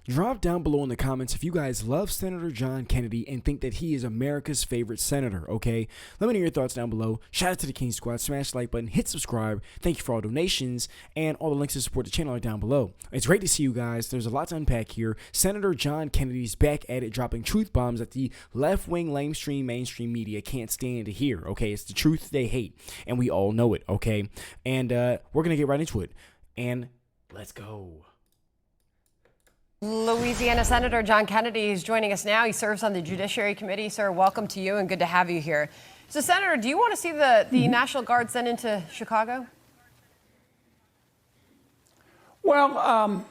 Drop down below in the comments if you guys love Senator John Kennedy and think that he is America's favorite senator, okay? Let me know your thoughts down below. Shout out to the King Squad. Smash the like button, hit subscribe. Thank you for all donations, and all the links to support the channel are down below. It's great to see you guys. There's a lot to unpack here. Senator John Kennedy's back at it, dropping truth bombs that the left-wing, lamestream, mainstream media can't stand to hear, okay? It's the truth they hate, and we all know it, okay? And we're going to get right into it, and let's go. Louisiana Senator John Kennedy is joining us now. He serves on the Judiciary Committee. Sir, welcome to you and good to have you here. So, Senator, do you want to see the National Guard sent into Chicago? Well,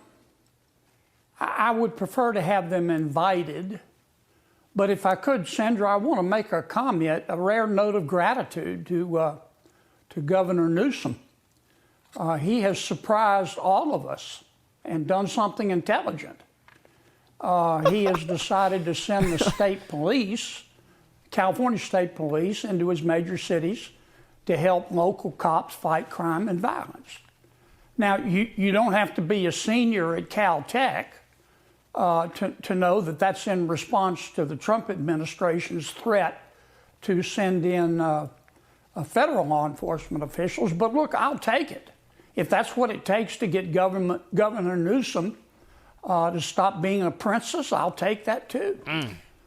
I would prefer to have them invited. But if I could, Sandra, I want to make a comment, a rare note of gratitude to Governor Newsom. He has surprised all of us and done something intelligent. He has decided to send the state police, California State Police, into his major cities to help local cops fight crime and violence. Now, you don't have to be a senior at Caltech to know that that's in response to the Trump administration's threat to send in federal law enforcement officials. But look, I'll take it. If that's what it takes to get Governor Newsom to stop being a princess, I'll take that too.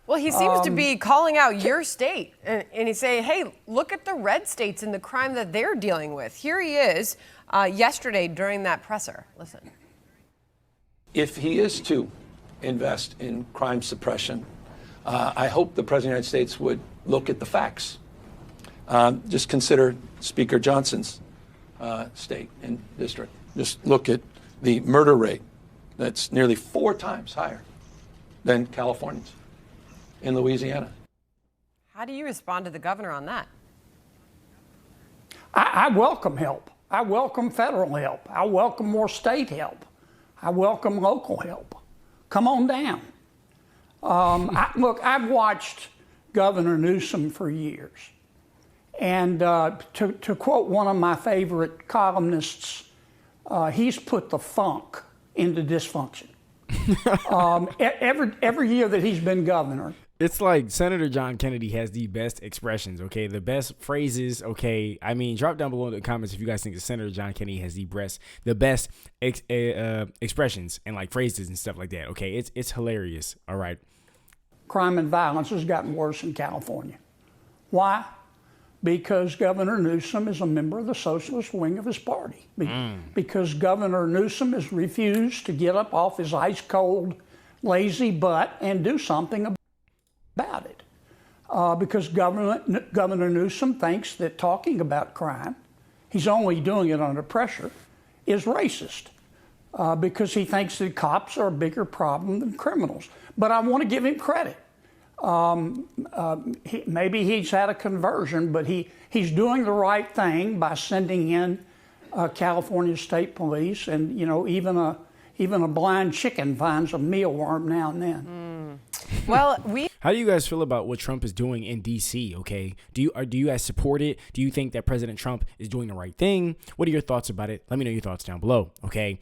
Well, he seems to be calling out your state, and he's saying, hey, look at the red states and the crime that they're dealing with. Here he is yesterday during that presser. Listen. If he is to invest in crime suppression, I hope the President of the United States would look at the facts. Just consider Speaker Johnson's state and district. Just look at the murder rate. That's nearly 4 times higher than California's in Louisiana. How do you respond to the governor on that? I welcome help. I welcome federal help. I welcome more state help. I welcome local help. Come on down. Look, I've watched Governor Newsom for years. And to quote one of my favorite columnists, he's put the funk into dysfunction. Every year that he's been governor. It's like Senator John Kennedy has the best expressions, okay? The best phrases, okay? I mean, drop down below in the comments if you guys think that Senator John Kennedy has the best expressions and like phrases and stuff like that, okay? It's hilarious, all right? Crime and violence has gotten worse in California. Why? Because Governor Newsom is a member of the socialist wing of his party. Because Governor Newsom has refused to get up off his ice-cold, lazy butt and do something about it. Because Governor Newsom thinks that talking about crime, he's only doing it under pressure, is racist. Because he thinks that cops are a bigger problem than criminals. But I want to give him credit. Maybe he's had a conversion, but he's doing the right thing by sending in California State Police, and you know, even a blind chicken finds a mealworm now and then. Well, How do you guys feel about what Trump is doing in D.C., okay? Do you guys support it? Do you think that President Trump is doing the right thing? What are your thoughts about it? Let me know your thoughts down below, okay?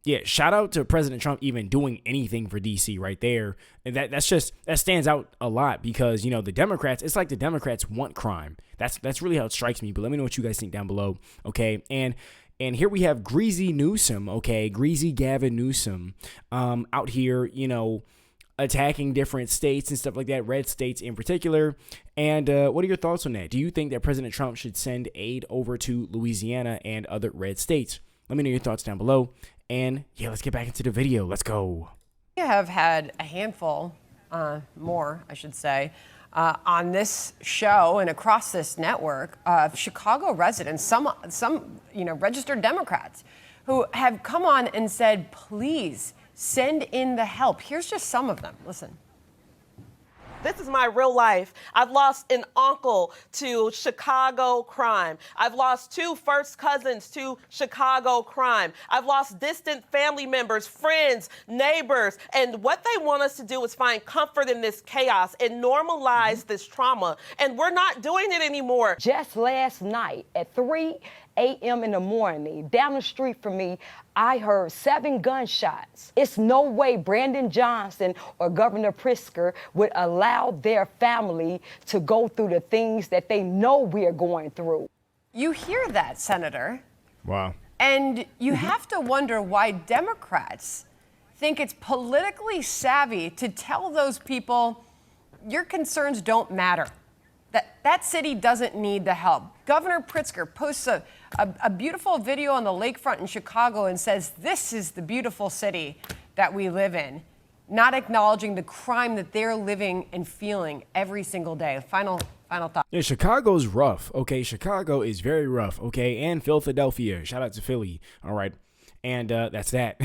Yeah, shout out to President Trump even doing anything for D.C. right there. And that stands out a lot because, you know, the Democrats, it's like the Democrats want crime. That's really how it strikes me. But let me know what you guys think down below, okay? And here we have Greasy Newsom, okay? Greasy Gavin Newsom out here, you know, attacking different states and stuff like that, red states in particular. And what are your thoughts on that? Do you think that President Trump should send aid over to Louisiana and other red states? Let me know your thoughts down below. And yeah, let's get back into the video. Let's go. We have had a handful, more, I should say, on this show and across this network of Chicago residents, some registered Democrats who have come on and said, please send in the help. Here's just some of them. Listen. This is my real life. I've lost an uncle to Chicago crime. I've lost 2 first cousins to Chicago crime. I've lost distant family members, friends, neighbors. And what they want us to do is find comfort in this chaos and normalize this trauma. And we're not doing it anymore. Just last night at 3 a.m. in the morning. Down the street from me, I heard 7 gunshots. It's no way Brandon Johnson or Governor Pritzker would allow their family to go through the things that they know we're going through. You hear that, Senator? Wow. And you have to wonder why Democrats think it's politically savvy to tell those people your concerns don't matter. That city doesn't need the help. Governor Pritzker posts a beautiful video on the lakefront in Chicago and says, this is the beautiful city that we live in, not acknowledging the crime that they're living and feeling every single day. Final thought. Yeah, Chicago's rough. Okay, Chicago is very rough. Okay, and Philadelphia. Shout out to Philly. All right. And that's that.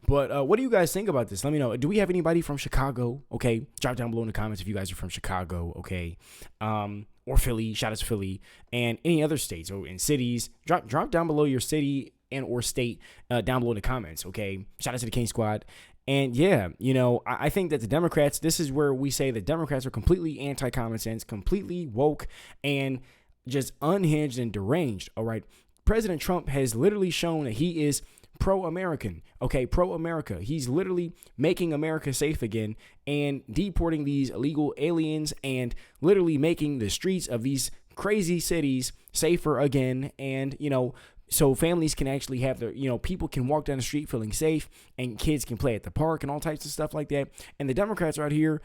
But what do you guys think about this? Let me know. Do we have anybody from Chicago? Okay, drop down below in the comments if you guys are from Chicago. Okay, or Philly. Shout out to Philly and any other states or in cities. Drop down below your city and or state down below in the comments. Okay, shout out to the King Squad. And yeah, you know, I think that the Democrats. This is where we say the Democrats are completely anti-common sense, completely woke, and just unhinged and deranged. All right, President Trump has literally shown that he is pro-American, okay, pro-America. He's literally making America safe again and deporting these illegal aliens and literally making the streets of these crazy cities safer again. And, you know, so families can actually have their, you know, people can walk down the street feeling safe and kids can play at the park and all types of stuff like that. And the Democrats are out here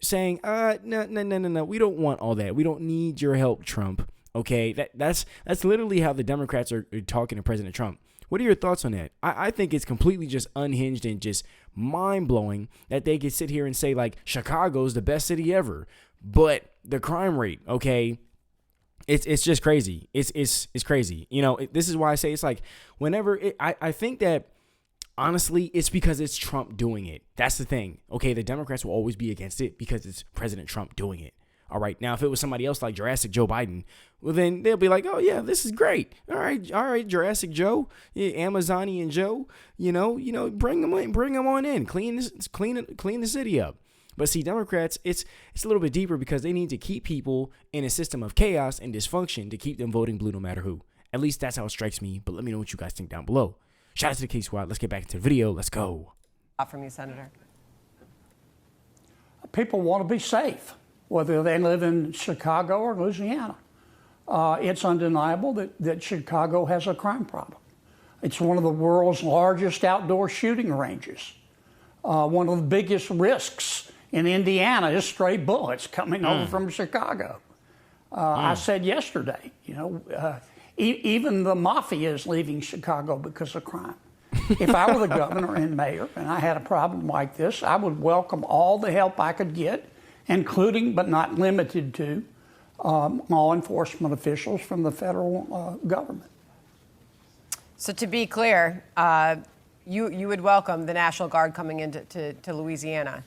saying, no, we don't want all that. We don't need your help, Trump. Okay, that's literally how the Democrats are talking to President Trump. What are your thoughts on that? I think it's completely just unhinged and just mind-blowing that they could sit here and say, like, Chicago's the best city ever. But the crime rate, okay, it's just crazy. It's crazy. You know, this is why I say it's like whenever I think that, honestly, it's because it's Trump doing it. That's the thing. Okay, the Democrats will always be against it because it's President Trump doing it. All right. Now, if it was somebody else like Jurassic Joe Biden, well, then they'll be like, oh, yeah, this is great. All right, Jurassic Joe, Amazonian Joe, you know, bring them on in, clean the city up. But see, Democrats, it's a little bit deeper because they need to keep people in a system of chaos and dysfunction to keep them voting blue no matter who. At least that's how it strikes me. But let me know what you guys think down below. Shout out to the King Squad. Let's get back into the video. Let's go. From you, Senator. People want to be safe, whether they live in Chicago or Louisiana. It's undeniable that Chicago has a crime problem. It's one of the world's largest outdoor shooting ranges. One of the biggest risks in Indiana is stray bullets coming over from Chicago. I said yesterday, you know, even the mafia is leaving Chicago because of crime. If I were the governor and mayor and I had a problem like this, I would welcome all the help I could get, including but not limited to law enforcement officials from the federal government. So to be clear, you would welcome the National Guard coming into Louisiana?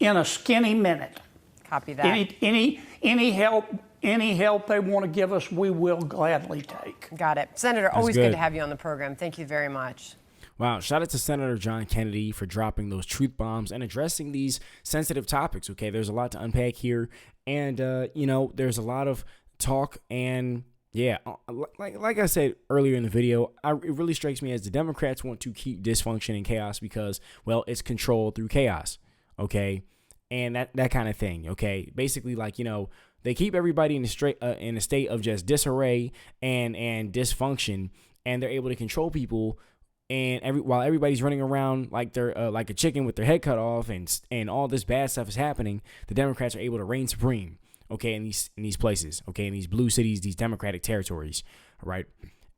In a skinny minute. Copy that. Any help they want to give us, we will gladly take. Got it. Senator, always good to have you on the program. Thank you very much. Wow. Shout out to Senator John Kennedy for dropping those truth bombs and addressing these sensitive topics. Okay, there's a lot to unpack here. And, you know, there's a lot of talk. And, yeah, like I said earlier in the video, it really strikes me as the Democrats want to keep dysfunction and chaos because, well, it's controlled through chaos. Okay, and that kind of thing. Okay, basically, like, you know, they keep everybody in a state of just disarray and dysfunction, and they're able to control people. And while everybody's running around like they're like a chicken with their head cut off, and all this bad stuff is happening, the Democrats are able to reign supreme. Okay, in these places. Okay, in these blue cities, these Democratic territories. All right,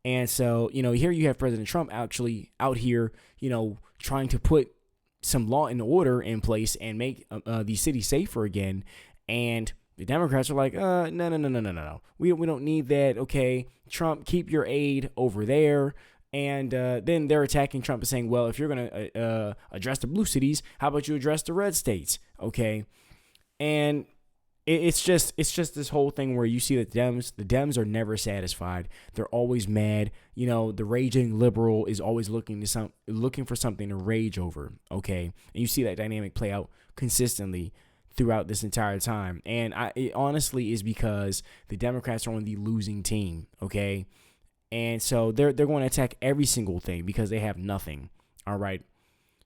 and so, you know, here you have President Trump actually out here, you know, trying to put some law and order in place and make these cities safer again. And the Democrats are like, no. We don't need that. Okay, Trump, keep your aid over there. And then they're attacking Trump and saying, well, if you're going to address the blue cities, how about you address the red states? Okay. And it's just this whole thing where you see that the Dems are never satisfied. They're always mad. You know, the raging liberal is always looking for something to rage over. Okay. And you see that dynamic play out consistently throughout this entire time. And it honestly is because the Democrats are on the losing team, okay? And so they're going to attack every single thing because they have nothing, all right?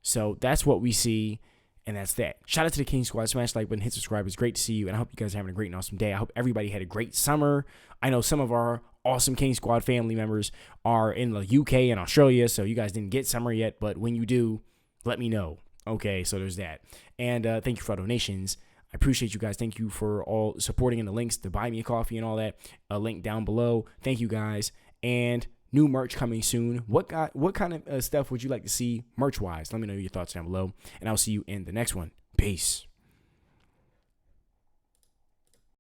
So that's what we see, and that's that. Shout out to the King Squad. Smash like button, hit subscribe. It's great to see you, and I hope you guys are having a great and awesome day. I hope everybody had a great summer. I know some of our awesome King Squad family members are in the UK and Australia, so you guys didn't get summer yet, but when you do, let me know. Okay, so there's that. And thank you for all donations. I appreciate you guys. Thank you for all supporting in the links to buy me a coffee and all that. A link down below. Thank you guys. And new merch coming soon. What kind of stuff would you like to see merch-wise? Let me know your thoughts down below. And I'll see you in the next one. Peace.